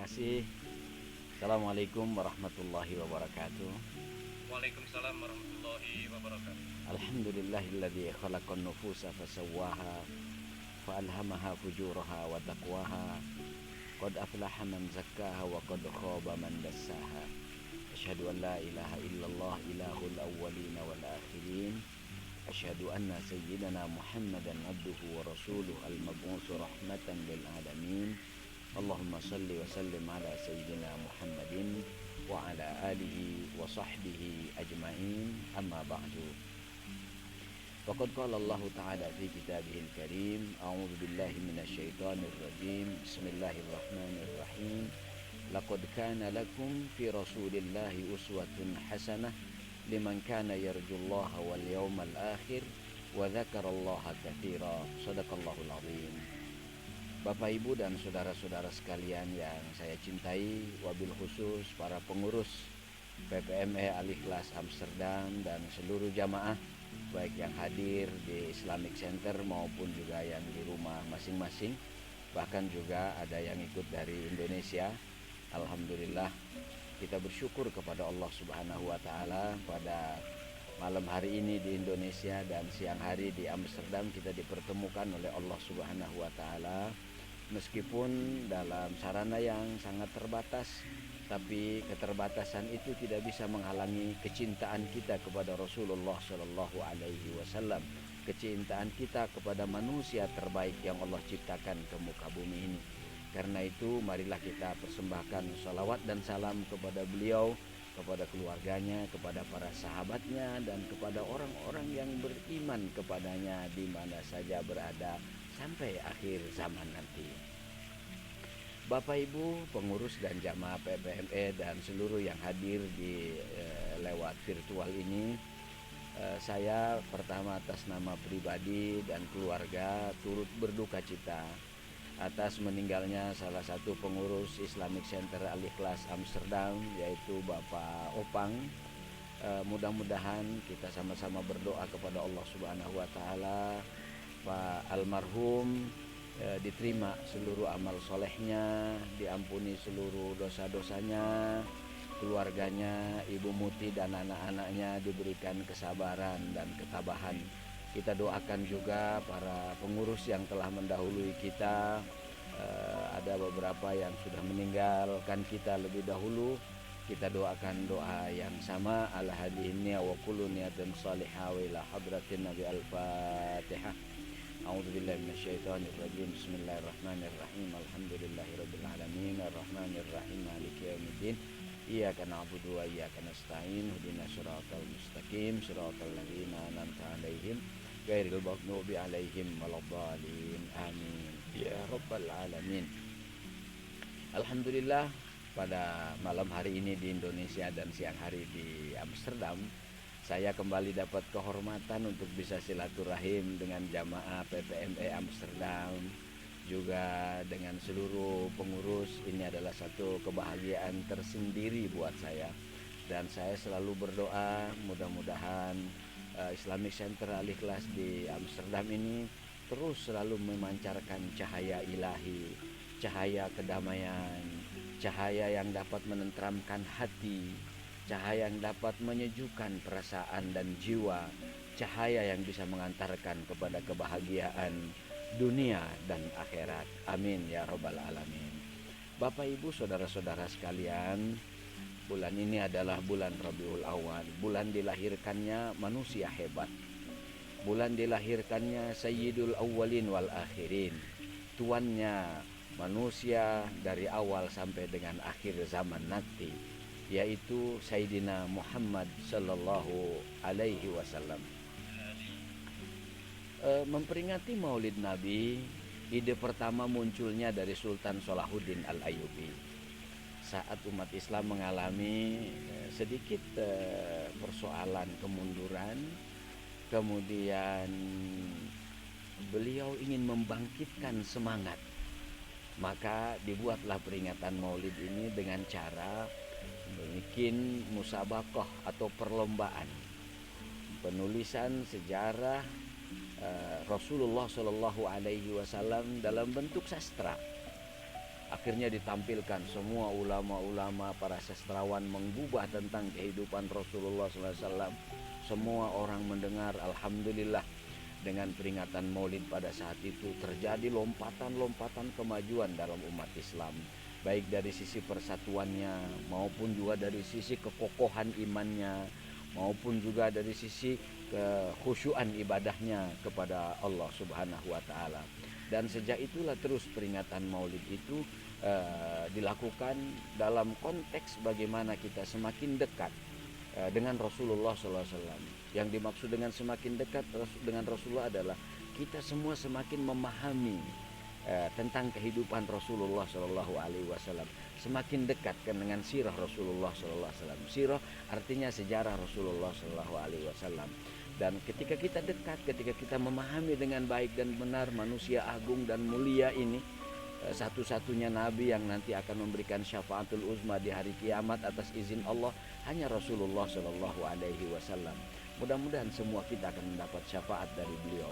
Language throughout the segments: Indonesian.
kasih. Assalamualaikum warahmatullahi wabarakatuh. Waalaikumsalam warahmatullahi wabarakatuh. Alhamdulillahilladzi khalaqan nufusa fasawwaha fa alhamaha fujuraha wa taqwaha. Qad aflaha man zakkaha wa qad khaba man dassaha. Asyhadu an la ilaha illallah ilahul awwalin wal akhirin. Asyhadu anna sayyidana Muhammadan abduhu wa rasuluhu al-mab'uts rahmatan lil alamin. Allahumma salli wa sallim ala sayyidina Muhammadin wa ala alihi wa sahbihi ajma'in, amma ba'du. Faqad qala Allah ta'ala fi kitabihil karim, a'udzu billahi minasyaitonir rajim. Bismillahirrahmanirrahim. Laqad kana lakum fi rasulillahi uswatun hasanah liman kana yarjullaha wal yawmal akhir wa dzakarallaha katsira. Shadaqallahul azim. Bapak, Ibu, dan saudara-saudara sekalian yang saya cintai, wabil khusus para pengurus PPME Al-Ikhlas Amsterdam dan seluruh jamaah, baik yang hadir di Islamic Center maupun juga yang di rumah masing-masing, bahkan juga ada yang ikut dari Indonesia. Alhamdulillah, kita bersyukur kepada Allah Subhanahu wa Ta'ala pada malam hari ini di Indonesia dan siang hari di Amsterdam kita dipertemukan oleh Allah Subhanahu wa Ta'ala. Meskipun dalam sarana yang sangat terbatas, tapi keterbatasan itu tidak bisa menghalangi kecintaan kita kepada Rasulullah Shallallahu Alaihi Wasallam, kecintaan kita kepada manusia terbaik yang Allah ciptakan ke muka bumi ini. Karena itu marilah kita persembahkan salawat dan salam kepada beliau, kepada keluarganya, kepada para sahabatnya, dan kepada orang-orang yang beriman kepadanya di mana saja berada sampai akhir zaman nanti. Bapak, Ibu, pengurus dan jamaah PPME dan seluruh yang hadir di lewat virtual ini, saya pertama atas nama pribadi dan keluarga turut berduka cita atas meninggalnya salah satu pengurus Islamic Center Al-Ikhlas Amsterdam, yaitu Bapak Opang. Mudah-mudahan kita sama-sama berdoa kepada Allah Subhanahu wa Ta'ala, Pak almarhum diterima seluruh amal solehnya, diampuni seluruh dosa-dosanya, keluarganya, Ibu Muti dan anak-anaknya diberikan kesabaran dan ketabahan. Kita doakan juga para pengurus yang telah mendahului kita. Ada beberapa yang sudah meninggalkan kita lebih dahulu. Kita doakan doa yang sama, ala hadhihi wa kullu niyatin salihah wa ila hadratin Nabi al-Fatihah. A'udzubillahi minasyaitonir rajim. Bismillahirrahmanirrahim. Alhamdulillahirabbil alamin arrahmanir rahim maliki yaumiddin. Iyyaka na'budu wa iyyaka nasta'in. Ihdinas siratal mustaqim siratal ladzina an'amta 'alaihim ghairil maghdubi 'alaihim waladdallin. Amin ya rabbal alamin. Alhamdulillah, pada malam hari ini di Indonesia dan siang hari di Amsterdam, saya kembali dapat kehormatan untuk bisa silaturahim dengan jamaah PPME Amsterdam, juga dengan seluruh pengurus. Ini adalah satu kebahagiaan tersendiri buat saya, dan saya selalu berdoa mudah-mudahan Islamic Center Al-Ikhlas di Amsterdam ini terus selalu memancarkan cahaya ilahi, cahaya kedamaian, cahaya yang dapat menenteramkan hati, cahaya yang dapat menyejukkan perasaan dan jiwa, cahaya yang bisa mengantarkan kepada kebahagiaan dunia dan akhirat. Amin ya rabbal alamin. Bapak, Ibu, saudara-saudara sekalian, bulan ini adalah bulan Rabiul Awal, bulan dilahirkannya manusia hebat, bulan dilahirkannya Sayyidul Awwalin wal Akhirin, tuannya manusia dari awal sampai dengan akhir zaman nanti, yaitu Sayyidina Muhammad Sallallahu Alaihi Wasallam. Memperingati Maulid Nabi, ide pertama munculnya dari Sultan Salahuddin Al-Ayyubi. Saat umat Islam mengalami sedikit persoalan kemunduran, kemudian beliau ingin membangkitkan semangat, maka dibuatlah peringatan Maulid ini dengan cara bikin musabaqah atau perlombaan penulisan sejarah Rasulullah Shallallahu Alaihi Wasallam dalam bentuk sastra. Akhirnya ditampilkan semua ulama-ulama, para sastrawan menggubah tentang kehidupan Rasulullah SAW. Semua orang mendengar, alhamdulillah, dengan peringatan Maulid pada saat itu terjadi lompatan-lompatan kemajuan dalam umat Islam, baik dari sisi persatuannya maupun juga dari sisi kekokohan imannya, maupun juga dari sisi kekhusyuan ibadahnya kepada Allah Subhanahu wa taala. Dan sejak itulah terus peringatan Maulid itu dilakukan dalam konteks bagaimana kita semakin dekat dengan Rasulullah SAW. Yang dimaksud dengan semakin dekat dengan Rasulullah adalah kita semua semakin memahami tentang kehidupan Rasulullah SAW, semakin dekat dengan sirah Rasulullah SAW. Sirah artinya sejarah Rasulullah SAW. Dan ketika kita dekat, ketika kita memahami dengan baik dan benar manusia agung dan mulia ini, satu-satunya nabi yang nanti akan memberikan syafaatul uzma di hari kiamat atas izin Allah hanya Rasulullah SAW. Mudah-mudahan semua kita akan mendapat syafaat dari beliau.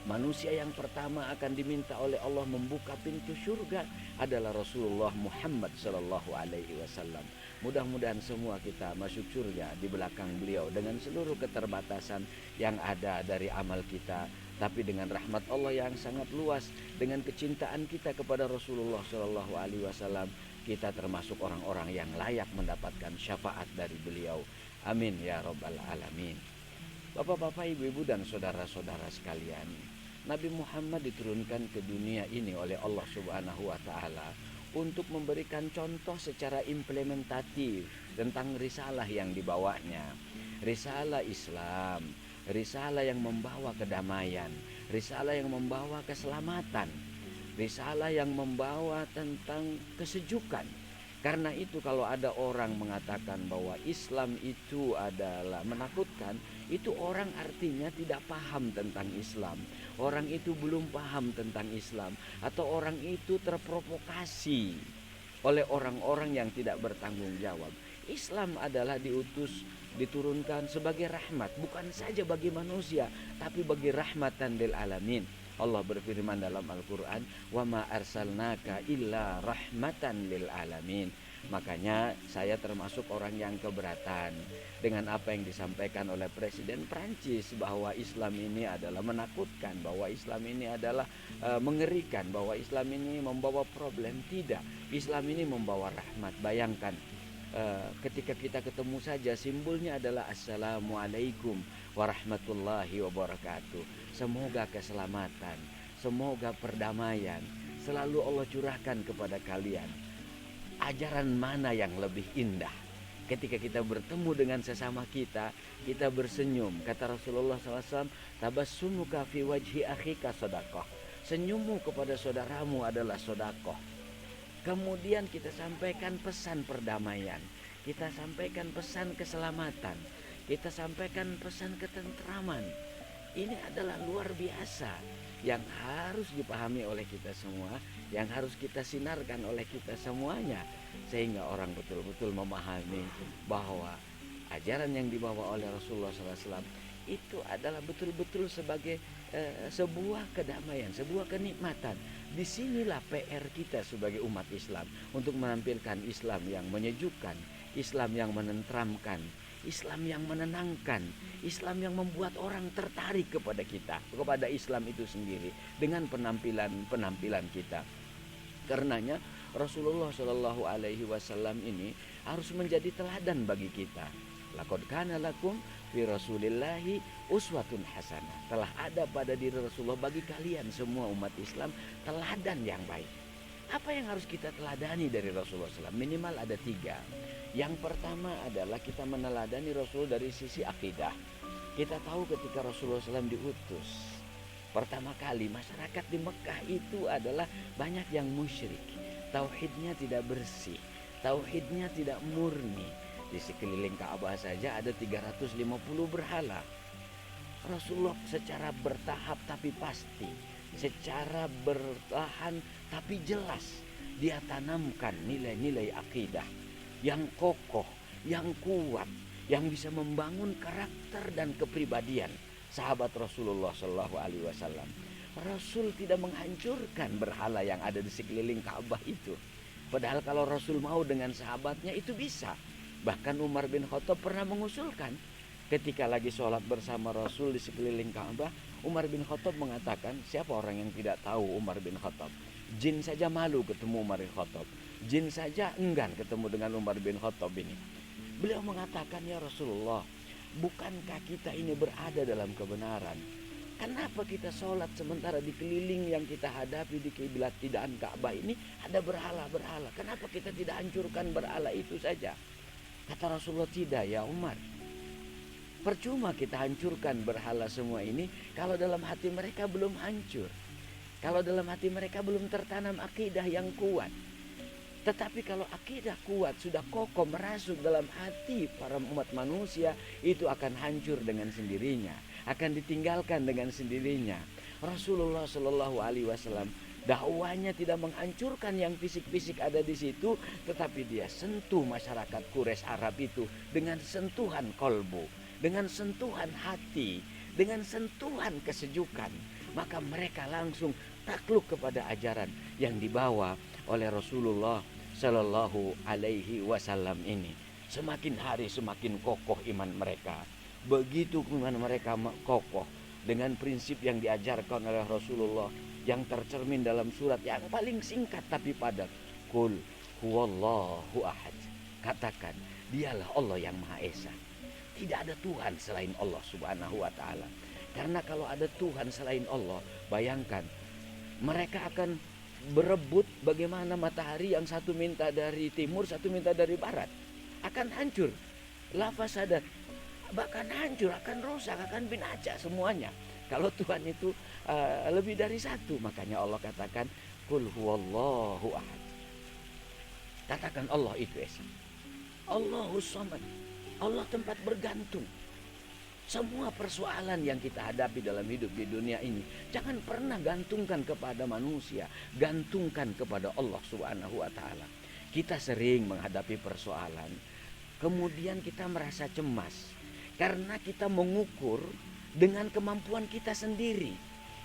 Manusia yang pertama akan diminta oleh Allah membuka pintu surga adalah Rasulullah Muhammad SAW. Mudah-mudahan semua kita masuk surga di belakang beliau dengan seluruh keterbatasan yang ada dari amal kita, tapi dengan rahmat Allah yang sangat luas, dengan kecintaan kita kepada Rasulullah SAW, kita termasuk orang-orang yang layak mendapatkan syafaat dari beliau. Amin ya rabbal alamin. Bapak-bapak, ibu-ibu dan saudara-saudara sekalian, Nabi Muhammad diturunkan ke dunia ini oleh Allah Subhanahu wa taala untuk memberikan contoh secara implementatif tentang risalah yang dibawanya. Risalah Islam, risalah yang membawa kedamaian, risalah yang membawa keselamatan, risalah yang membawa tentang kesejukan. Karena itu kalau ada orang mengatakan bahwa Islam itu adalah menakutkan, itu orang artinya tidak paham tentang Islam. Orang itu belum paham tentang Islam, atau orang itu terprovokasi oleh orang-orang yang tidak bertanggung jawab. Islam adalah diturunkan sebagai rahmat, bukan saja bagi manusia, tapi bagi rahmatan lil alamin. Allah berfirman dalam Al-Quran, wa ma arsalnaka illa rahmatan lil alamin. Makanya saya termasuk orang yang keberatan dengan apa yang disampaikan oleh Presiden Prancis, bahwa Islam ini adalah menakutkan, bahwa Islam ini adalah mengerikan, bahwa Islam ini membawa problem. Tidak, Islam ini membawa rahmat. Bayangkan, ketika kita ketemu saja simbolnya adalah Assalamualaikum warahmatullahi wabarakatuh. Semoga keselamatan, semoga perdamaian selalu Allah curahkan kepada kalian. Ajaran mana yang lebih indah ketika kita bertemu dengan sesama kita, kita bersenyum. Kata Rasulullah SAW, tabassumuka fi wajhi akhika sedekah. Senyummu kepada saudaramu adalah sedekah. Kemudian kita sampaikan pesan perdamaian, kita sampaikan pesan keselamatan, kita sampaikan pesan ketentraman. Ini adalah luar biasa yang harus dipahami oleh kita semua, yang harus kita sinarkan oleh kita semuanya, sehingga orang betul-betul memahami bahwa ajaran yang dibawa oleh Rasulullah SAW itu adalah betul-betul sebagai sebuah kedamaian, sebuah kenikmatan. Disinilah PR kita sebagai umat Islam untuk menampilkan Islam yang menyejukkan, Islam yang menenteramkan, Islam yang menenangkan, Islam yang membuat orang tertarik kepada kita, kepada Islam itu sendiri dengan penampilan kita. Karenanya Rasulullah SAW ini harus menjadi teladan bagi kita. Laqad kana lakum fi Rasulillahi uswatun hasanah. Telah ada pada diri Rasulullah bagi kalian semua umat Islam teladan yang baik. Apa yang harus kita teladani dari Rasulullah SAW? Minimal ada 3. Yang pertama adalah kita meneladani Rasul dari sisi akidah. Kita tahu ketika Rasulullah SAW diutus, pertama kali masyarakat di Mekah itu adalah banyak yang musyrik. Tauhidnya tidak bersih, tauhidnya tidak murni. Di sekeliling Ka'bah saja ada 350 berhala. Rasulullah secara bertahap tapi pasti, secara bertahan tapi jelas, dia tanamkan nilai-nilai akidah yang kokoh, yang kuat, yang bisa membangun karakter dan kepribadian sahabat Rasulullah SAW. Rasul tidak menghancurkan berhala yang ada di sekeliling Ka'bah itu. Padahal kalau Rasul mau dengan sahabatnya itu bisa. Bahkan Umar bin Khattab pernah mengusulkan ketika lagi sholat bersama Rasul di sekeliling Ka'bah. Umar bin Khattab mengatakan, siapa orang yang tidak tahu Umar bin Khattab? Jin saja malu ketemu Umar bin Khattab. Jin saja enggan ketemu dengan Umar bin Khattab ini. Beliau mengatakan, ya Rasulullah, bukankah kita ini berada dalam kebenaran? Kenapa kita sholat sementara di keliling yang kita hadapi di kiblat tidaan Ka'bah ini ada berhala-berhala? Kenapa kita tidak hancurkan berhala itu saja? Kata Rasulullah, tidak ya Umar. Percuma kita hancurkan berhala semua ini kalau dalam hati mereka belum hancur. Kalau dalam hati mereka belum tertanam akidah yang kuat. Tetapi kalau akidah kuat sudah kokoh merasuk dalam hati para umat manusia, itu akan hancur dengan sendirinya, akan ditinggalkan dengan sendirinya. Rasulullah Shallallahu Alaihi Wasallam dakwahnya tidak menghancurkan yang fisik-fisik ada di situ, tetapi dia sentuh masyarakat Quraisy Arab itu dengan sentuhan kolbu, dengan sentuhan hati, dengan sentuhan kesejukan. Maka mereka langsung takluk kepada ajaran yang dibawa oleh Rasulullah Shallallahu Alaihi Wasallam ini. Semakin hari semakin kokoh iman mereka. Begitu iman mereka kokoh dengan prinsip yang diajarkan oleh Rasulullah, yang tercermin dalam surat yang paling singkat tapi padat. Qul huwallahu ahad. Katakan, dialah Allah yang Maha Esa. Tidak ada Tuhan selain Allah Subhanahu wa taala. Karena kalau ada Tuhan selain Allah, bayangkan mereka akan berebut bagaimana matahari yang satu minta dari timur, satu minta dari barat. Akan hancur. La fasadat. Bahkan hancur, akan rusak, akan binasa semuanya. Kalau Tuhan itu lebih dari satu, makanya Allah katakan qul huwallahu ahad. Katakan Allah itu esa. Allahus samad. Allah tempat bergantung. Semua persoalan yang kita hadapi dalam hidup di dunia ini, jangan pernah gantungkan kepada manusia, gantungkan kepada Allah Subhanahu wa taala. Kita sering menghadapi persoalan, kemudian kita merasa cemas karena kita mengukur dengan kemampuan kita sendiri.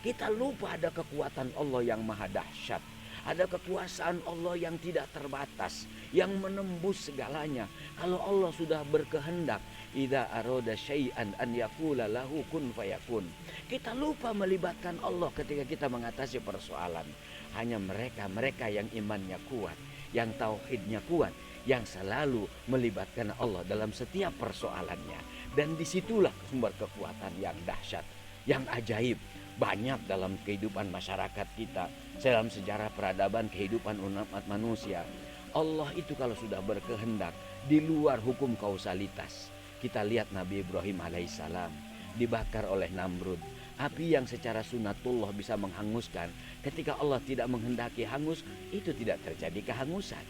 Kita lupa ada kekuatan Allah yang maha dahsyat. Ada kekuasaan Allah yang tidak terbatas, yang menembus segalanya. Kalau Allah sudah berkehendak, idza arada syai'an an yaqula lahu kun fayakun. Kita lupa melibatkan Allah ketika kita mengatasi persoalan. Hanya mereka yang imannya kuat, yang tauhidnya kuat, yang selalu melibatkan Allah dalam setiap persoalannya. Dan disitulah sumber kekuatan yang dahsyat, yang ajaib. Banyak dalam kehidupan masyarakat kita, dalam sejarah peradaban kehidupan umat manusia. Allah itu kalau sudah berkehendak di luar hukum kausalitas. Kita lihat Nabi Ibrahim alaihissalam dibakar oleh Namrud. Api yang secara sunatullah bisa menghanguskan, ketika Allah tidak menghendaki hangus, itu tidak terjadi kehangusan.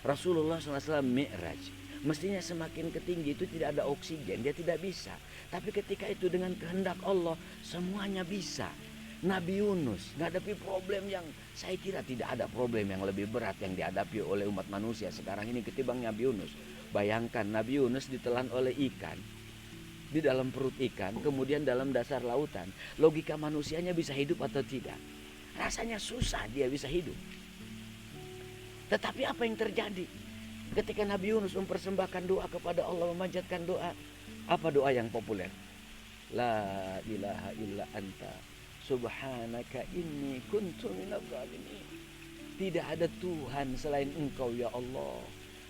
Rasulullah SAW Mi'raj. Mestinya semakin ke tinggi itu tidak ada oksigen, dia tidak bisa. Tapi ketika itu dengan kehendak Allah, semuanya bisa. Nabi Yunus menghadapi problem yang saya kira tidak ada problem yang lebih berat yang dihadapi oleh umat manusia sekarang ini ketimbang Nabi Yunus. Bayangkan Nabi Yunus ditelan oleh ikan, di dalam perut ikan, kemudian dalam dasar lautan. Logika manusianya bisa hidup atau tidak? Rasanya susah dia bisa hidup. Tetapi apa yang terjadi? Ketika Nabi Yunus mempersembahkan doa kepada Allah, memanjatkan doa, apa doa yang populer? La ilaha illa anta subhanaka inni kuntu minadh dhalimin. Tidak ada Tuhan selain Engkau ya Allah.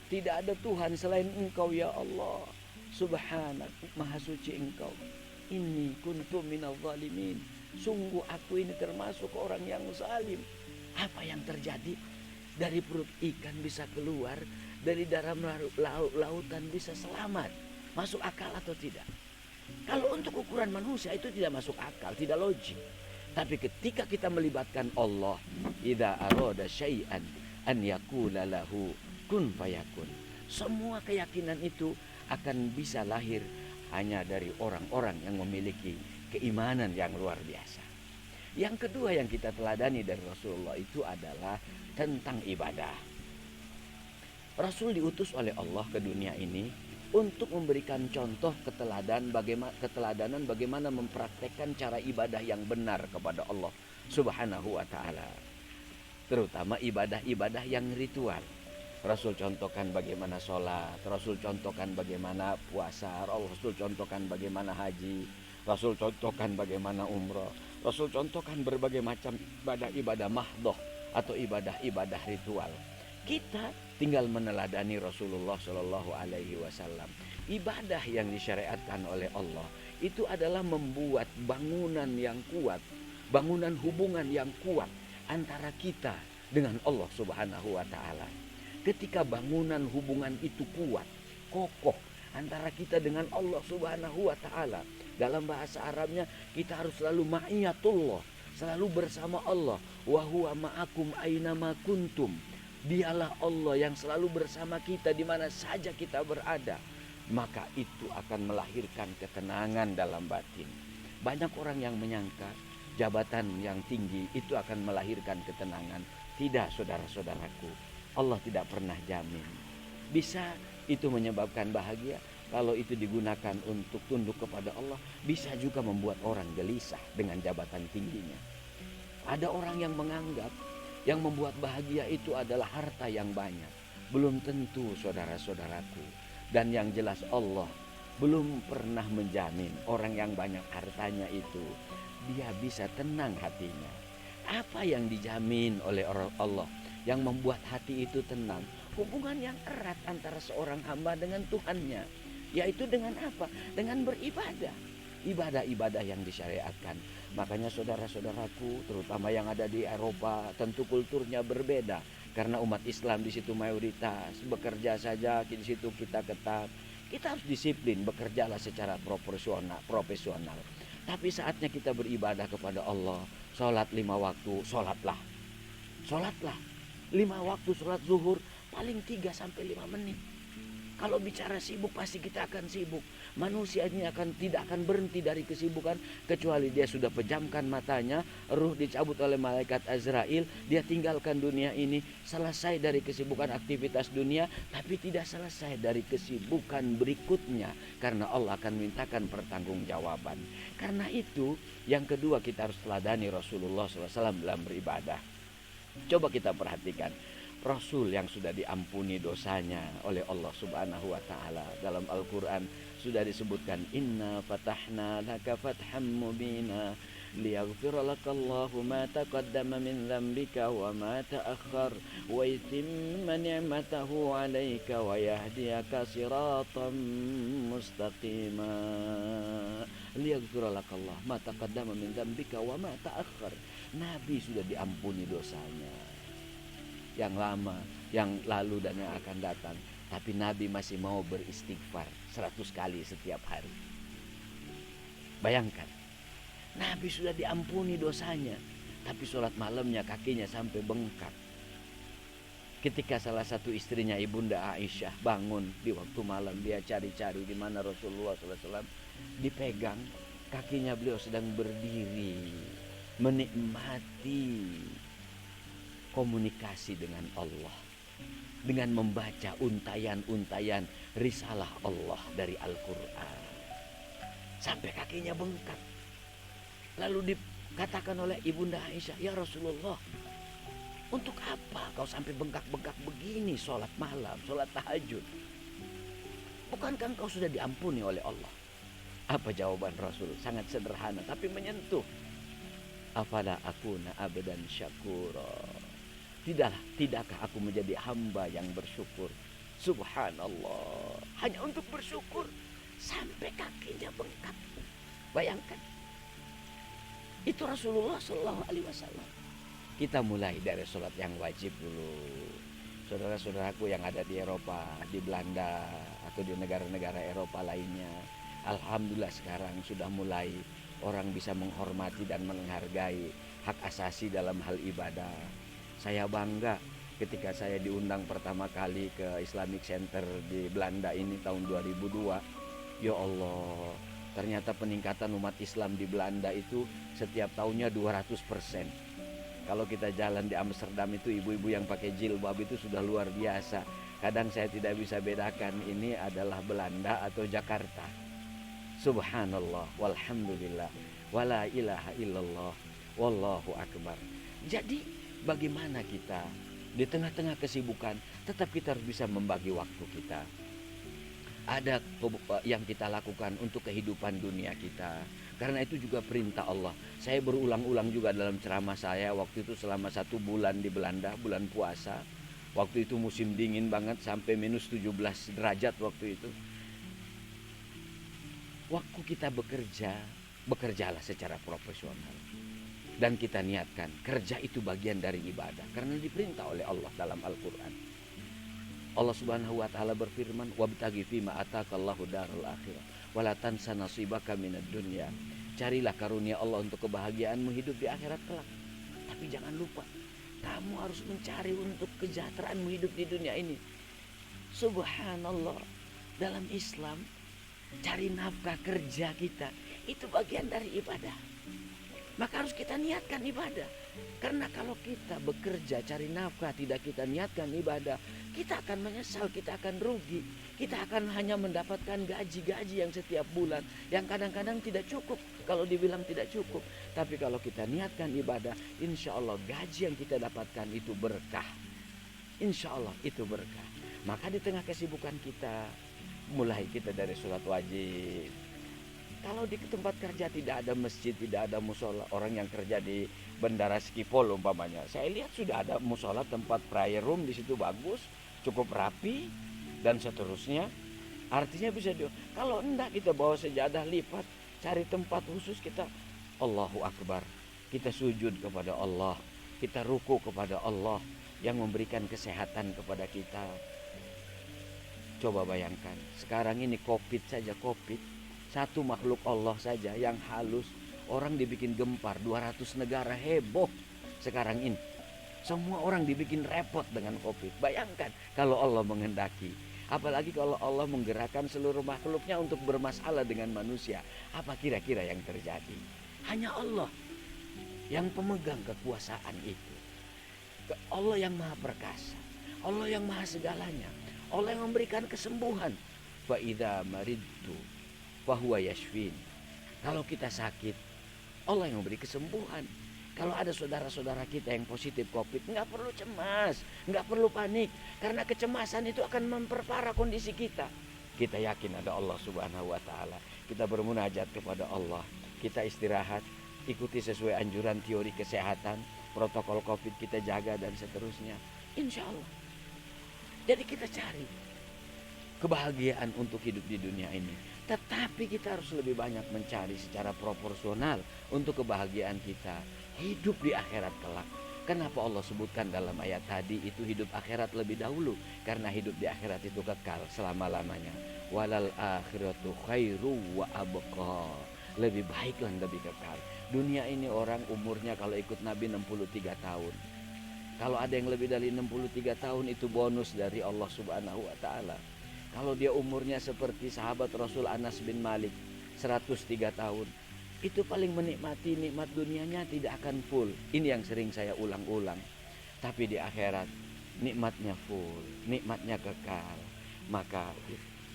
Tidak ada Tuhan selain Engkau ya Allah. Subhanak, maha suci Engkau. Inni kuntu minadh dhalimin. Sungguh aku ini termasuk orang yang zalim. Apa yang terjadi? Dari perut ikan bisa keluar, dari dalam lautan bisa selamat. Masuk akal atau tidak? Kalau untuk ukuran manusia itu tidak masuk akal, tidak logik. Tapi ketika kita melibatkan Allah, idza arada syai'an an yaqula lahu kun fayakun. Semua keyakinan itu akan bisa lahir hanya dari orang-orang yang memiliki keimanan yang luar biasa. Yang kedua yang kita teladani dari Rasulullah itu adalah tentang ibadah. Rasul diutus oleh Allah ke dunia ini untuk memberikan contoh keteladanan bagaimana mempraktekkan cara ibadah yang benar kepada Allah Subhanahu wa taala. Terutama ibadah-ibadah yang ritual. Rasul contohkan bagaimana sholat, Rasul contohkan bagaimana puasa, Rasul contohkan bagaimana haji, Rasul contohkan bagaimana umrah, Rasul contohkan berbagai macam ibadah mahdoh atau ibadah-ibadah ritual. Kita tinggal meneladani Rasulullah Shallallahu Alaihi Wasallam. Ibadah yang disyariatkan oleh Allah itu adalah membuat bangunan yang kuat, bangunan hubungan yang kuat antara kita dengan Allah Subhanahu Wa Taala. Ketika bangunan hubungan itu kuat, kokoh antara kita dengan Allah Subhanahu Wa Taala, dalam bahasa Arabnya kita harus selalu ma'iyatullah, selalu bersama Allah. Wa huwa ma'akum ainama kuntum. Dialah Allah yang selalu bersama kita di mana saja kita berada. Maka itu akan melahirkan ketenangan dalam batin. Banyak orang yang menyangka jabatan yang tinggi itu akan melahirkan ketenangan. Tidak, saudara-saudaraku. Allah tidak pernah jamin. Bisa itu menyebabkan bahagia. Kalau itu digunakan untuk tunduk kepada Allah, bisa juga membuat orang gelisah dengan jabatan tingginya. Ada orang yang menganggap yang membuat bahagia itu adalah harta yang banyak. Belum tentu, saudara-saudaraku. Dan yang jelas Allah belum pernah menjamin orang yang banyak hartanya itu dia bisa tenang hatinya. Apa yang dijamin oleh Allah yang membuat hati itu tenang? Hubungan yang erat antara seorang hamba dengan Tuhannya. Yaitu dengan apa? Dengan beribadah. Ibadah-ibadah yang disyariatkan. Makanya saudara-saudaraku, terutama yang ada di Eropa, tentu kulturnya berbeda. Karena umat Islam di situ mayoritas, bekerja saja di situ kita ketat. Kita harus disiplin, bekerjalah secara profesional. Tapi saatnya kita beribadah kepada Allah, sholat 5 waktu, sholatlah. 5 waktu sholat zuhur, paling 3-5 menit. Kalau bicara sibuk pasti kita akan sibuk. Manusia ini tidak akan berhenti dari kesibukan kecuali dia sudah pejamkan matanya, ruh dicabut oleh malaikat Azrail, dia tinggalkan dunia ini, selesai dari kesibukan aktivitas dunia, tapi tidak selesai dari kesibukan berikutnya karena Allah akan mintakan pertanggungjawaban. Karena itu, yang kedua kita harus teladani Rasulullah SAW dalam beribadah. Coba kita perhatikan. Rasul yang sudah diampuni dosanya oleh Allah Subhanahu wa taala. Dalam Al-Qur'an sudah disebutkan, inna fatahna laka fatham mubina liyaghfira lakallahu ma taqaddama min dzambika wa ma ta'akhkhar wa yutimma ni'matahu 'alaika wa yahdiyaka siratan mustaqima. Liyaghfira lakallahu ma taqaddama min dzambika wa ma ta'akhkhar. Nabi sudah diampuni dosanya yang lama, yang lalu dan yang akan datang. Tapi Nabi masih mau beristighfar 100 kali setiap hari. Bayangkan, Nabi sudah diampuni dosanya, tapi sholat malamnya kakinya sampai bengkak. Ketika salah satu istrinya Ibunda Aisyah bangun di waktu malam, dia cari-cari di mana Rasulullah SAW, dipegang kakinya, beliau sedang berdiri menikmati komunikasi dengan Allah, dengan membaca untayan-untayan risalah Allah dari Al-Quran, sampai kakinya bengkak. Lalu dikatakan oleh Ibunda Aisyah, ya Rasulullah, untuk apa kau sampai bengkak-bengkak begini sholat malam, sholat tahajud? Bukankah kau sudah diampuni oleh Allah? Apa jawaban Rasul? Sangat sederhana tapi menyentuh. Afala akuna abdan syakura. Tidakkah aku menjadi hamba yang bersyukur? Subhanallah. Hanya untuk bersyukur sampai kakinya bengkak. Bayangkan. Itu Rasulullah SAW. Kita mulai dari sholat yang wajib dulu. Saudara-saudaraku yang ada di Eropa, di Belanda, atau di negara-negara Eropa lainnya, alhamdulillah sekarang sudah mulai orang bisa menghormati dan menghargai hak asasi dalam hal ibadah. Saya bangga ketika saya diundang pertama kali ke Islamic Center di Belanda ini tahun 2002. Ya Allah, ternyata peningkatan umat Islam di Belanda itu setiap tahunnya 200%. Kalau kita jalan di Amsterdam itu ibu-ibu yang pakai jilbab itu sudah luar biasa. Kadang saya tidak bisa bedakan ini adalah Belanda atau Jakarta. Subhanallah, walhamdulillah, wala ilaha illallah, wallahu akbar. Jadi bagaimana kita di tengah-tengah kesibukan tetap kita harus bisa membagi waktu kita. Ada yang kita lakukan untuk kehidupan dunia kita. Karena itu juga perintah Allah. Saya berulang-ulang juga dalam ceramah saya waktu itu selama 1 bulan di Belanda, bulan puasa. Waktu itu musim dingin banget sampai minus 17 derajat waktu itu. Waktu kita bekerja, bekerjalah secara profesional. Dan kita niatkan, kerja itu bagian dari ibadah. Karena diperintah oleh Allah dalam Al-Quran. Allah subhanahu wa ta'ala berfirman, wabtaghi fima atakallahu darul akhirah, wala tansa nasibaka minad dunya. Carilah karunia Allah untuk kebahagiaanmu hidup di akhirat kelak. Tapi jangan lupa, kamu harus mencari untuk kesejahteraanmu hidup di dunia ini. Subhanallah, dalam Islam cari nafkah kerja kita itu bagian dari ibadah. Maka harus kita niatkan ibadah. Karena kalau kita bekerja cari nafkah tidak kita niatkan ibadah, kita akan menyesal, kita akan rugi. Kita akan hanya mendapatkan gaji-gaji yang setiap bulan yang kadang-kadang tidak cukup. Kalau dibilang tidak cukup, tapi kalau kita niatkan ibadah, insya Allah gaji yang kita dapatkan itu berkah. Insya Allah itu berkah. Maka di tengah kesibukan kita, mulai kita dari sholat wajib. Kalau di tempat kerja tidak ada masjid, tidak ada musola, orang yang kerja di Bandara Schiphol umpamanya, saya lihat sudah ada musola, tempat prayer room di situ bagus, cukup rapi dan seterusnya. Artinya bisa kalau enggak kita bawa sejadah lipat, cari tempat khusus kita Allahu Akbar. Kita sujud kepada Allah, kita ruku kepada Allah yang memberikan kesehatan kepada kita. Coba bayangkan, sekarang ini Covid saja, Covid. Satu makhluk Allah saja yang halus, orang dibikin gempar, 200 negara heboh sekarang ini. Semua orang dibikin repot dengan Covid. Bayangkan kalau Allah menghendaki. Apalagi kalau Allah menggerakkan seluruh makhluknya untuk bermasalah dengan manusia. Apa kira-kira yang terjadi? Hanya Allah yang pemegang kekuasaan itu. Allah yang maha perkasa. Allah yang maha segalanya. Allah yang memberikan kesembuhan. Fa idza maridtu fahuwa yashfin. Kalau kita sakit, Allah yang memberi kesembuhan. Kalau ada saudara-saudara kita yang positif Covid, nggak perlu cemas, nggak perlu panik, karena kecemasan itu akan memperparah kondisi kita. Kita yakin ada Allah Subhanahu wa Ta'ala. Kita bermunajat kepada Allah. Kita istirahat, ikuti sesuai anjuran teori kesehatan, protokol Covid kita jaga dan seterusnya. Insya Allah. Jadi kita cari kebahagiaan untuk hidup di dunia ini. Tetapi kita harus lebih banyak mencari secara proporsional untuk kebahagiaan kita hidup di akhirat kelak. Kenapa Allah sebutkan dalam ayat tadi itu hidup akhirat lebih dahulu? Karena hidup di akhirat itu kekal selama-lamanya. Walal akhiratu khairu wa abqa. Lebih baik dan lebih kekal. Dunia ini orang umurnya kalau ikut Nabi 63 tahun. Kalau ada yang lebih dari 63 tahun itu bonus dari Allah Subhanahu wa Ta'ala. Kalau dia umurnya seperti sahabat Rasul Anas bin Malik 103 tahun, itu paling menikmati nikmat dunianya tidak akan full. Ini yang sering saya ulang-ulang. Tapi di akhirat nikmatnya full, nikmatnya kekal. Maka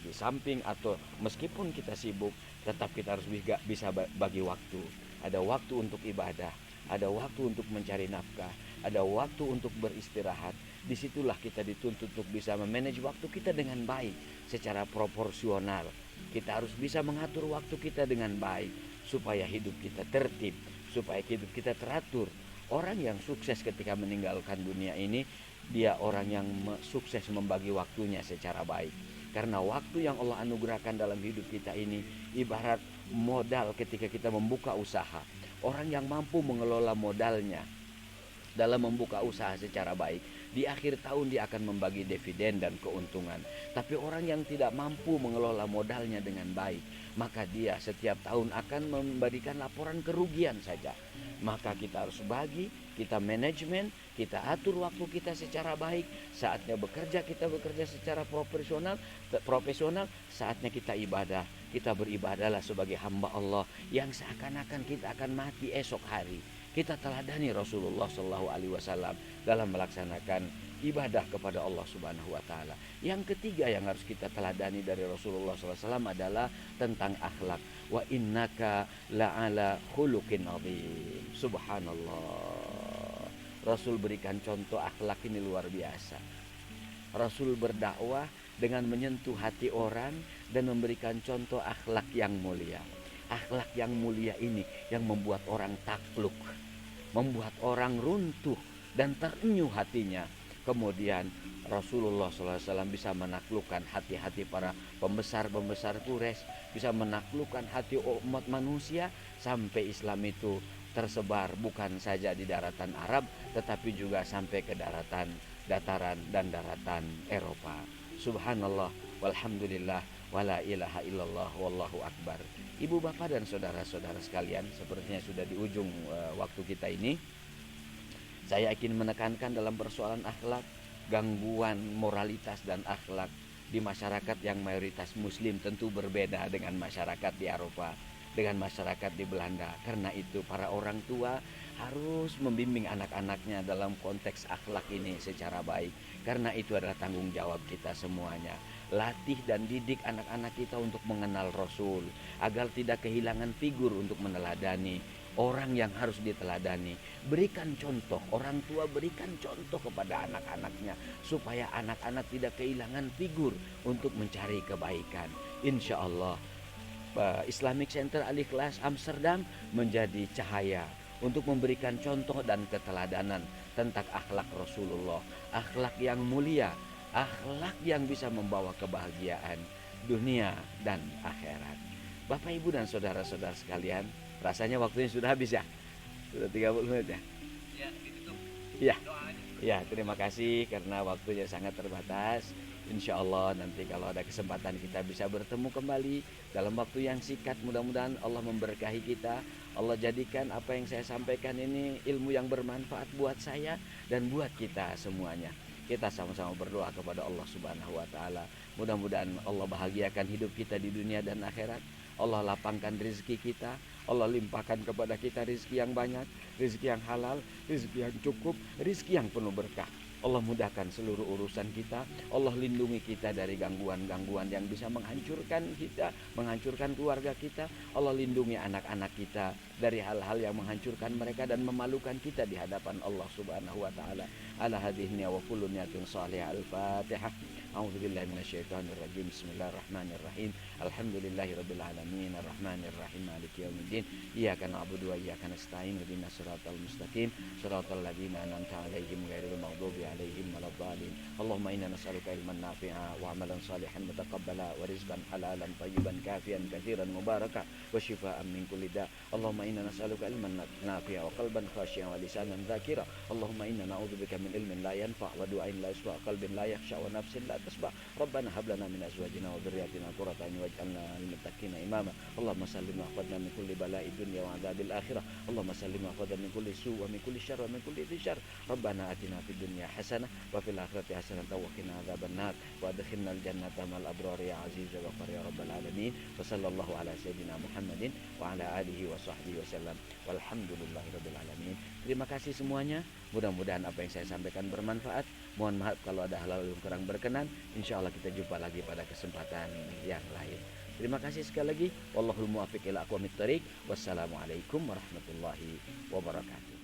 di samping atau meskipun kita sibuk, tetap kita harus bisa bagi waktu. Ada waktu untuk ibadah, ada waktu untuk mencari nafkah, ada waktu untuk beristirahat. Disitulah kita dituntut untuk bisa memanage waktu kita dengan baik secara proporsional. Kita harus bisa mengatur waktu kita dengan baik supaya hidup kita tertib, supaya hidup kita teratur. Orang yang sukses ketika meninggalkan dunia ini, dia orang yang sukses membagi waktunya secara baik. Karena waktu yang Allah anugerahkan dalam hidup kita ini ibarat modal ketika kita membuka usaha. Orang yang mampu mengelola modalnya dalam membuka usaha secara baik, di akhir tahun dia akan membagi dividen dan keuntungan. Tapi orang yang tidak mampu mengelola modalnya dengan baik, maka dia setiap tahun akan memberikan laporan kerugian saja. Maka kita harus bagi, kita manajemen, kita atur waktu kita secara baik. Saatnya bekerja, kita bekerja secara profesional. Saatnya kita ibadah, kita beribadahlah sebagai hamba Allah yang seakan-akan kita akan mati esok hari. Kita teladani Rasulullah SAW dalam melaksanakan ibadah kepada Allah Subhanahu wa taala. Yang ketiga yang harus kita teladani dari Rasulullah SAW adalah tentang akhlak. Wa innaka la'ala khuluqin azim. Subhanallah. Rasul berikan contoh akhlak ini luar biasa. Rasul berdakwah dengan menyentuh hati orang dan memberikan contoh akhlak yang mulia. Akhlak yang mulia ini yang membuat orang takluk, membuat orang runtuh dan terenyuh hatinya. Kemudian Rasulullah SAW bisa menaklukkan hati-hati para pembesar-pembesar Quraisy, bisa menaklukkan hati umat manusia sampai Islam itu tersebar bukan saja di daratan Arab tetapi juga sampai ke dataran dan daratan Eropa. Subhanallah walhamdulillah wala ilaha illallah wallahu akbar. Ibu bapak dan saudara-saudara sekalian, sepertinya sudah di ujung waktu kita ini. Saya ingin menekankan dalam persoalan akhlak, gangguan moralitas dan akhlak di masyarakat yang mayoritas muslim tentu berbeda dengan masyarakat di Eropa, dengan masyarakat di Belanda. Karena itu para orang tua harus membimbing anak-anaknya dalam konteks akhlak ini secara baik. Karena itu adalah tanggung jawab kita semuanya. Latih dan didik anak-anak kita untuk mengenal Rasul, agar tidak kehilangan figur untuk meneladani orang yang harus diteladani. Berikan contoh, orang tua berikan contoh kepada anak-anaknya supaya anak-anak tidak kehilangan figur untuk mencari kebaikan. Insya Allah Islamic Center Al-Ikhlas Amsterdam menjadi cahaya untuk memberikan contoh dan keteladanan tentang akhlak Rasulullah, akhlak yang mulia, akhlak yang bisa membawa kebahagiaan dunia dan akhirat. Bapak, Ibu dan saudara-saudara sekalian, rasanya waktunya sudah habis ya? Sudah 30 menit ya? Ya, ditutup. Ya. Doa aja. Ya, terima kasih karena waktunya sangat terbatas. Insya Allah nanti kalau ada kesempatan kita bisa bertemu kembali dalam waktu yang singkat. Mudah-mudahan Allah memberkahi kita. Allah jadikan apa yang saya sampaikan ini ilmu yang bermanfaat buat saya dan buat kita semuanya. Kita sama-sama berdoa kepada Allah Subhanahu wa taala. Mudah-mudahan Allah bahagiakan hidup kita di dunia dan akhirat. Allah lapangkan rezeki kita, Allah limpahkan kepada kita rezeki yang banyak, rezeki yang halal, rezeki yang cukup, rezeki yang penuh berkah. Allah mudahkan seluruh urusan kita. Allah lindungi kita dari gangguan-gangguan yang bisa menghancurkan kita, menghancurkan keluarga kita. Allah lindungi anak-anak kita dari hal-hal yang menghancurkan mereka dan memalukan kita di hadapan Allah Subhanahu wa taala. Ala hadhihi wa kullu niyatin salihah. Al-Fatihah. A'udzubillahi minasyaitonir rajim. Bismillahirrahmanirrahim. Alhamdulillahirabbil alamin arrahmanir rahim maliki yaumiddin. Iyyaka na'budu wa iyyaka nasta'in. Ihdinas siratal mustaqim. Shiratal ladzina an'amta 'alaihim ghairil maghdubi 'alaihim waladdallin. Allahumma inna nas'aluka ilman nafi'a wa 'amalan salihan mutaqabbala wa rizqan halalan tayyiban kafiyan katsiran mubaraka wa shifaa'an min kulli da'. Allahumma inna nas'aluka ilman nafi'a wa qalban khashi'an wa lisanan dzakira. Allahumma inna na'udzubika min ilmin la yanfa' wa du'ain la yasma' wa qalbin la yakhsha wa nafsin la tasba'. Rabbana hab lana min azwajina wa dhurriyyatina qurrata a'yun waj'alna lil muttaqina imama. Allahumma sallim wa ihfadna min kulli bala'id dunya wa 'adzabil akhirah. Allahumma sallim wa ihfadna min kulli su' wa min kulli syarr wa min kulli dhi syarr. Rabbana atina fid dunya hasanah wa fil akhirati hasanah wa qina adzabannar wa adkhilnal jannata ma'al abrar ya aziz ya ghafar ya rabbal alamin. Wa sallallahu ala sayyidina Muhammadin wa ala alihi wa sahbihi wasallam. Walhamdulillahirabbil alamin. Terima kasih semuanya. Mudah-mudahan apa yang saya sampaikan bermanfaat. Mohon maaf kalau ada hal-hal yang kurang berkenan. Insya Allah kita jumpa lagi pada kesempatan yang lain. Terima kasih sekali lagi. Wallahul muwaffiq ila aqwamit thoriq. Wassalamualaikum warahmatullahi wabarakatuh.